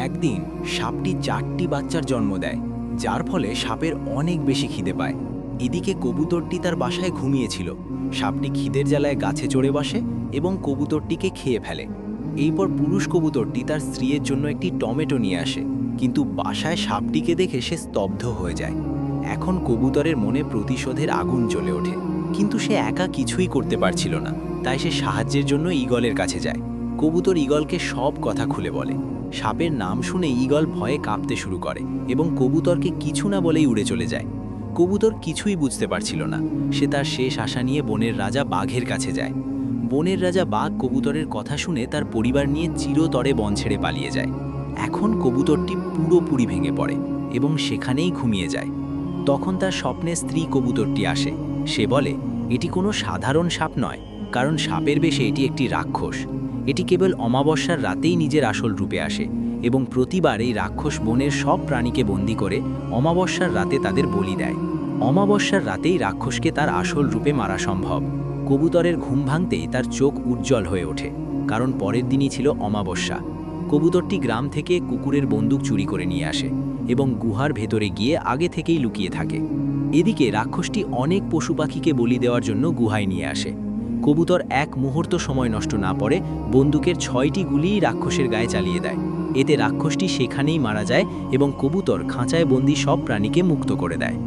একদিন সাপটি 4টি বাচ্চার জন্ম দেয়, যার ফলে সাপের অনেক বেশি খিদে পায়। এদিকে কবুতরটি তার বাসায় ঘুমিয়েছিল। সাপটি খিদের জ্বালায় গাছে চড়ে বসে এবং কবুতরটিকে খেয়ে ফেলে। এরপর পুরুষ কবুতরটি তার স্ত্রীর জন্য একটি টমেটো নিয়ে আসে, কিন্তু বাসায় সাপটিকে দেখে সে স্তব্ধ হয়ে যায়। এখন কবুতরের মনে প্রতিশোধের আগুন জ্বলে ওঠে, কিন্তু সে একা কিছুই করতে পারছিল না। তাই সে সাহায্যের জন্য ঈগলের কাছে যায়। কবুতর ঈগলকে সব কথা খুলে বলে। সাপের নাম শুনে ঈগল ভয়ে কাঁপতে শুরু করে এবং কবুতরকে কিছু না বলেই উড়ে চলে যায়। কবুতর কিছুই বুঝতে পারছিল না। সে তার শেষ আশা নিয়ে বনের রাজা বাঘের কাছে যায়। বনের রাজা বাঘ কবুতরের কথা শুনে তার পরিবার নিয়ে চিরতরে বন ছেড়ে পালিয়ে যায়। এখন কবুতরটি পুরোপুরি ভেঙে পড়ে এবং সেখানেই ঘুমিয়ে যায়। তখন তার স্বপ্নে স্ত্রী কবুতরটি আসে। সে বলে, এটি কোনো সাধারণ সাপ নয়, কারণ সাপের বেশে এটি একটি রাক্ষস। এটি কেবল অমাবস্যার রাতেই নিজের আসল রূপে আসে এবং প্রতিবার এই রাক্ষস বনের সব প্রাণীকে বন্দী করে অমাবস্যার রাতে তাদের বলি দেয়। অমাবস্যার রাতেই রাক্ষসকে তার আসল রূপে মারা সম্ভব। কবুতরের ঘুম ভাঙতেই তার চোখ উজ্জ্বল হয়ে ওঠে, কারণ পরের দিনই ছিল অমাবস্যা। কবুতরটি গ্রাম থেকে কুকুরের বন্দুক চুরি করে নিয়ে আসে এবং গুহার ভেতরে গিয়ে আগে থেকেই লুকিয়ে থাকে। এদিকে রাক্ষসটি অনেক পশু পাখিকে বলি দেওয়ার জন্য গুহায় নিয়ে আসে। কবুতর এক মুহূর্ত সময় নষ্ট না করে বন্দুকের 6টি গুলিই রাক্ষসের গায়ে চালিয়ে দেয়। এতে রাক্ষসটি সেখানেই মারা যায় এবং কবুতর খাঁচায় বন্দি সব প্রাণীকে মুক্ত করে দেয়।